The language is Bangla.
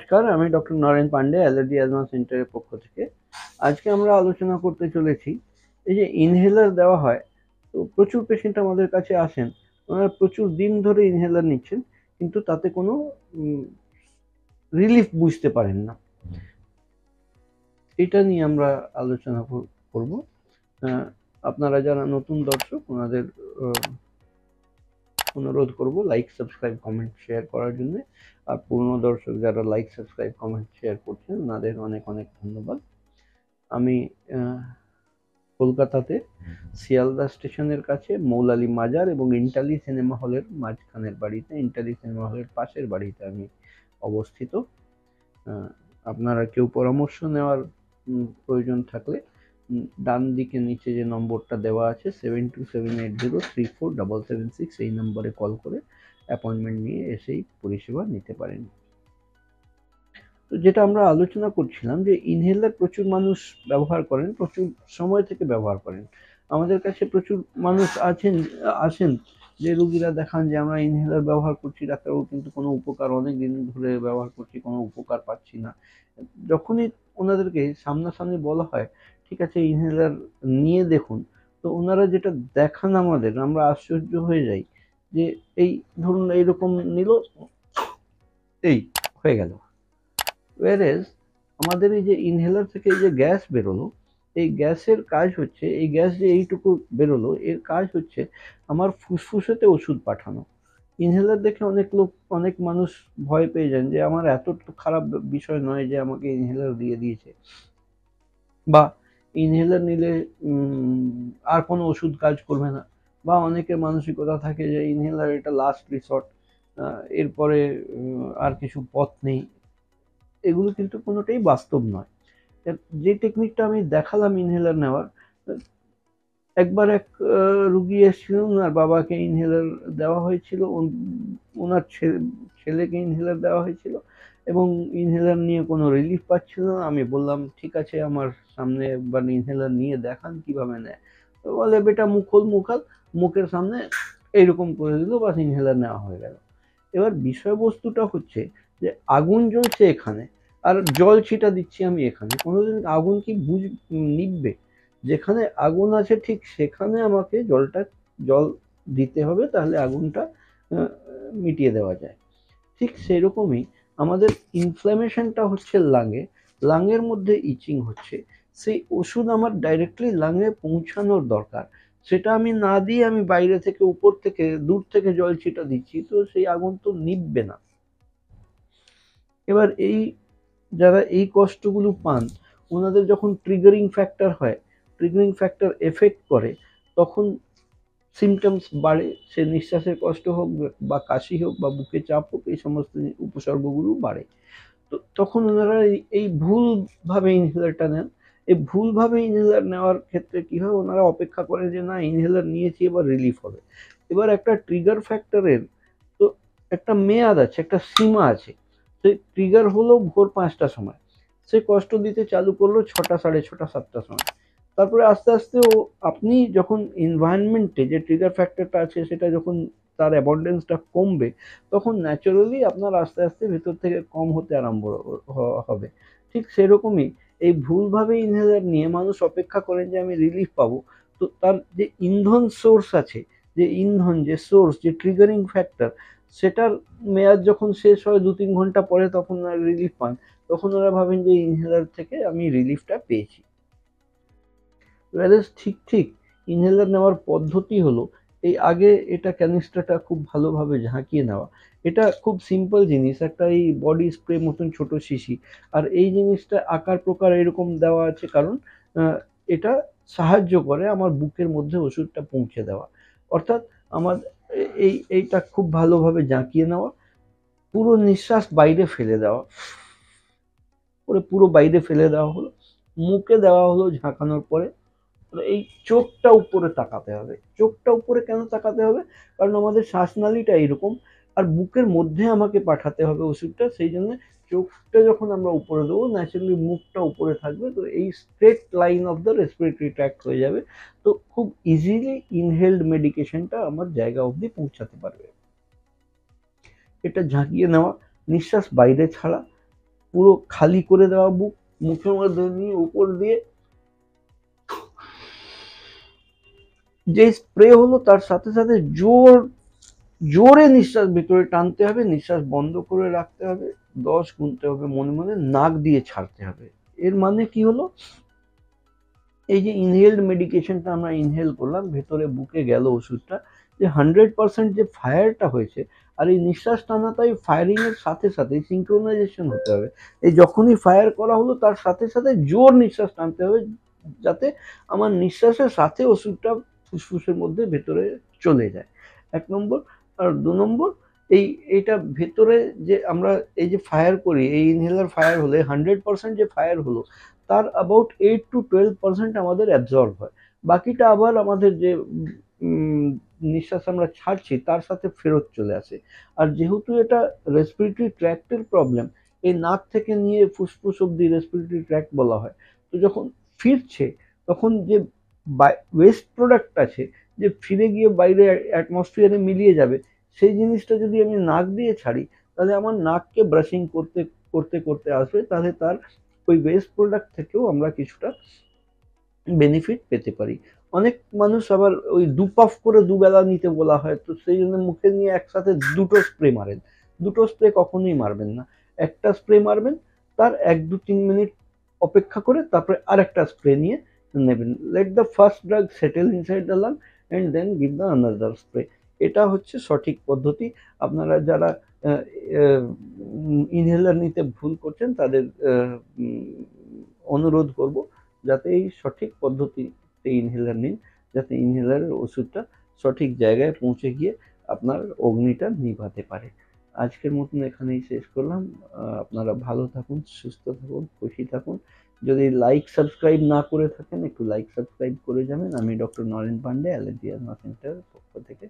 নমস্কার, আমি doctor Naren Pandey, allergy asthma সেন্টারের পক্ষ থেকে। আজকে আমরা আলোচনা করতে চলেছি এই যে ইনহেলার দেওয়া হয়, তো প্রচুর পেশেন্ট আমাদের কাছে আসেন, ওনারা প্রচুর দিন ধরে ইনহেলার নিচ্ছেন, কিন্তু তাতে কোনো রিলিফ বুঝতে পারেন না। এটা নিয়ে আমরা আলোচনা করব। আপনারা যারা নতুন দর্শক, ওনাদের অনুরোধ করব লাইক, সাবস্ক্রাইব, কমেন্ট, শেয়ার করার জন্য। আর পুরনো দর্শক যারা লাইক, সাবস্ক্রাইব, কমেন্ট, শেয়ার করছেন, ওনাদের অনেক অনেক ধন্যবাদ। আমি কলকাতাতে শিয়ালদা স্টেশনের কাছে মৌলালী মাজার এবং ইন্টালি সিনেমা হলের মাঝখানের বাড়িতে, ইন্টালি সিনেমা হলের পাশের বাড়িতে আমি অবস্থিত। আপনারা কেউ পরামর্শ নেওয়ার প্রয়োজন থাকলে ডান দিকে নিচে যে নম্বরটা দেওয়া আছে 7278034776, এই নম্বরে কল করে অ্যাপয়েন্টমেন্ট নিয়ে এসেই পরিষেবা নিতে পারেন। তো যেটা আমরা আলোচনা করছিলাম যে ইনহেলার প্রচুর মানুষ ব্যবহার করেন, প্রচুর সময় থেকে ব্যবহার করেন। আমাদের কাছে প্রচুর মানুষ আসেন যে রুগীরা দেখান যে আমরা ইনহেলার ব্যবহার করছি ডাক্তারবাবু, কিন্তু কোনো উপকার, অনেক দিন ধরে ব্যবহার করছি, কোনো উপকার পাচ্ছি না। যখনই ওনাদেরকে সামনাসামনি বলা হয় ঠিক আছে ইনহেলার নিয়ে দেখুন, তো ওনারা যেটা দেখান আমাদের, আমরা আশ্চর্য হয়ে যাই যে এই ধরুন এইরকম নিল, এই হয়ে গেল। ওয়ারেজ আমাদের এই যে ইনহেলার থেকে এই যে গ্যাস বেরোলো, এই গ্যাসের কাজ হচ্ছে, এই গ্যাস যে এইটুকু বেরোলো, এর কাজ হচ্ছে আমার ফুসফুসেতে ওষুধ পাঠানো। ইনহেলার দেখে অনেক মানুষ ভয় পেয়ে যান যে আমার এত খারাপ বিষয় নয় যে আমাকে ইনহেলার দিয়ে দিয়েছে, বা ইনহেলার নিলে আর কোনো ওষুধ কাজ করবে না, বা অনেকের মানসিকতা থাকে যে ইনহেলার এটা লাস্ট রিসর্ট, এরপরে আর কিছু পথ নেই। এগুলো কিন্তু কোনোটাই বাস্তব নয়। যে টেকনিকটা আমি দেখালাম ইনহেলার নেওয়ার, একবার এক রুগী এসেছিলেন, ওনার বাবাকে ইনহেলার দেওয়া হয়েছিল, ওনার ছেলেকে ইনহেলার দেওয়া হয়েছিল এবং ইনহেলার নিয়ে কোনো রিলিফ পাচ্ছিল না। আমি বললাম ঠিক আছে আমার সামনে একবার ইনহেলার নিয়ে দেখান কিভাবে নেয়। তো বলে বেটা মুখের সামনে এইরকম করে দিল, বাস ইনহেলার নেওয়া হয়ে গেল। এবার বিষয়বস্তুটা হচ্ছে যে আগুন জ্বলছে এখানে আর জল ছিটা দিচ্ছি আমি এখানে, কোনোদিন আগুন কি নিভবে? যেখানে আগুন আছে ঠিক সেখানে আমাকে জল দিতে হবে, তাহলে আগুনটা মিটিয়ে দেওয়া যায়। ঠিক সেরকমই আমাদের ইনফ্ল্যামেশনটা হচ্ছে লাঙের মধ্যে ইচিং হচ্ছে, সেই ওষুধ আমার ডাইরেক্টলি লাঙে পৌঁছানোর দরকার। সেটা আমি না দিয়ে আমি বাইরে থেকে, উপর থেকে, দূর থেকে জল ছিটা দিচ্ছি, তো সেই আগুন তো নিভবে না। এবার যারা এই কষ্টগুলো পান, ওনাদের যখন ট্রিগারিং ফ্যাক্টর এফেক্ট করে, তখন সিমটমস বাড়ে, সে নিঃশ্বাসের কষ্ট হোক বা কাশি হোক বা বুকে চাপ হোক, এই সমস্ত উপসর্গগুলো বাড়ে। তো তখন ওনারা এই ভুলভাবে ইনহেলারটা নেন। এই ভুলভাবে ইনহেলার নেওয়ার ক্ষেত্রে কি হয়, ওনারা অপেক্ষা করে যে না ইনহেলার নিয়েছি এবার রিলিফ হবে। এবার একটা ট্রিগার ফ্যাক্টরের তো একটা মেয়াদ আছে, একটা সীমা আছে। সে ট্রিগার হলো ভোর 5টার সময়, সে কষ্ট দিতে চালু করলো 6টা, 6:30, 7টার সময়। তারপরে আস্তে আস্তে আপনি যখন এনভায়রনমেন্টে যে ট্রিগার ফ্যাক্টরটা আছে সেটা যখন তার অ্যাবন্ডেন্সটা কমবে, তখন ন্যাচারালি আপনার আস্তে আস্তে ভেতর থেকে কম হতে আরম্ভ হবে। ঠিক সেরকমই এই ভুলভাবে ইনহেলার নিয়ে মানুষ অপেক্ষা করেন যে আমি রিলিফ পাবো। তো তার যে ইন্ধন সোর্স আছে, যে সোর্স, যে ট্রিগারিং ফ্যাক্টর, সেটার মেয়াদ যখন শেষ হয় 2-3 ঘন্টা পরে, তখন আর রিলিফ পান, তখন ওরা ভাবেন যে ইনহেলার থেকে আমি রিলিফটা পেয়েছি। ঠিক ইনহেলার নেওয়ার পদ্ধতি হলো এই আগে এটা ক্যানিস্টারটা খুব ভালোভাবে ঝাঁকিয়ে নেওয়া। এটা খুব সিম্পল জিনিস, একটা এই বডি স্প্রে মতন ছোট শিশি, আর এই জিনিসটা আকার প্রকার এরকম দেওয়া আছে কারণ এটা সাহায্য করে আমার বুকের মধ্যে ওষুধটা পৌঁছে দেওয়া। অর্থাৎ আমার এইটা খুব ভালোভাবে জাঁকিয়ে নেওয়া, পুরো নিঃশ্বাস বাইরে ফেলে দেওয়া, পুরো বাইরে ফেলে দেওয়া হলো, মুখে দেওয়া হলো ঝাঁকানোর পরে। এই চোখটা উপরে তাকাতে হবে। চোখটা উপরে কেন তাকাতে হবে? কারণ আমাদের শ্বাসনালীটা এরকম, আর বুকের মধ্যে আমাকে পাঠাতে হবে ওষুধটা, সেই জন্য চোখটা যখন আমরা উপরে দেবো, ন্যাচারালি মুখটা উপরে থাকবে, তো এই straight line of the respiratory tract হয়ে যাবে। তো খুব ইজিলি ইনহেলড মেডিকেশনটা আমার জায়গা অবধি পৌঁছাতে পারবে। এটা ঝাঁকিয়ে নেওয়া, নিঃশ্বাস বাইরে ছাড়া, পুরো খালি করে দেওয়া বুক, মুখের মধ্যে নিয়ে উপর দিয়ে যে স্প্রে হলো তার সাথে সাথে জোরে নিঃশ্বাস ভিতরে টানতে হবে, নিঃশ্বাস বন্ধ করে রাখতে হবে, 10 গুনতে হবে মনে মনে, নাক দিয়ে ছাড়তে হবে। এর মানে কি হলো, এই যে ইনহেলড মেডিকেশনটা আমরা ইনহেল করলাম, ভেতরে বুকে গেল ওষুধটা, যে 100% যে ফায়ারটা হয়েছে, আর এই নিঃশ্বাস টানাটাই ফায়ারিং এর সাথে সাথে সিঙ্ক্রোনাইজেশন হতে হবে। এই যখনই ফায়ার করা হলো তার সাথে সাথে জোর নিঃশ্বাস টানতে হবে, যাতে আমার নিঃশ্বাসের সাথে ওষুধটা ফুসফুসের মধ্যে ভেতরে চলে যায়, 1 নম্বর। আর 2 নম্বর, এইটা ভেতরে যে আমরা এই যে ফায়ার করি, এই ইনহেলার ফায়ার হলে 100% যে ফায়ার হলো তার অ্যাবাউট 8 to 12% আমাদের অ্যাবজর্ব হয়, বাকিটা আবার আমাদের যে নিঃশ্বাস আমরা ছাড়ছি তার সাথে ফেরত চলে আসে। আর যেহেতু এটা রেসপিরেটরি ট্র্যাক্টের প্রবলেম, এই নাক থেকে নিয়ে ফুসফুস অব্দি রেসপিরেটরি ট্র্যাক্ট বলা হয়, তো যখন ফিরছে তখন যে ওয়েস্ট প্রোডাক্ট আছে যে ফিরে গিয়ে বাইরে অ্যাটমসফিয়ারে মিলিয়ে যাবে, সেই জিনিসটা যদি আমি নাক দিয়ে ছাড়ি তাহলে আমার নাককে ব্রাশিং করতে করতে করতে আসবে, তাহলে তার ওই ওয়েস্ট প্রোডাক্ট থেকেও আমরা কিছুটা বেনিফিট পেতে পারি। অনেক মানুষ আবার ওই দুপাফ করে দুবেলা নিতে বলা হয়, তো সেই জন্য মুখে নিয়ে একসাথে দুটো স্প্রে মারেন। দুটো স্প্রে কখনোই মারবেন না, একটা স্প্রে মারবেন, তার 1-2-3 মিনিট অপেক্ষা করে তারপরে আরেকটা স্প্রে নিয়ে নেবেন। Let the first drug settle inside the lung and then give the another spray. এটা হচ্ছে সঠিক পদ্ধতি। আপনারা যারা ইনহেলার নিতে ভুল করছেন তাদের অনুরোধ করব যাতে এই সঠিক পদ্ধতিতে ইনহেলার নিন, যাতে ইনহেলারের ওষুধটা সঠিক জায়গায় পৌঁছে গিয়ে আপনার অগ্নিটা নিভাতে পারে। আজকের মতন এখানেই শেষ করলাম। আপনারা ভালো থাকুন, সুস্থ থাকুন, খুশি থাকুন। যদি লাইক সাবস্ক্রাইব না করে থাকেন একটু লাইক সাবস্ক্রাইব করে যাবেন। আমি doctor Naren Pandey, allergy asthma সেন্টারের পক্ষ থেকে।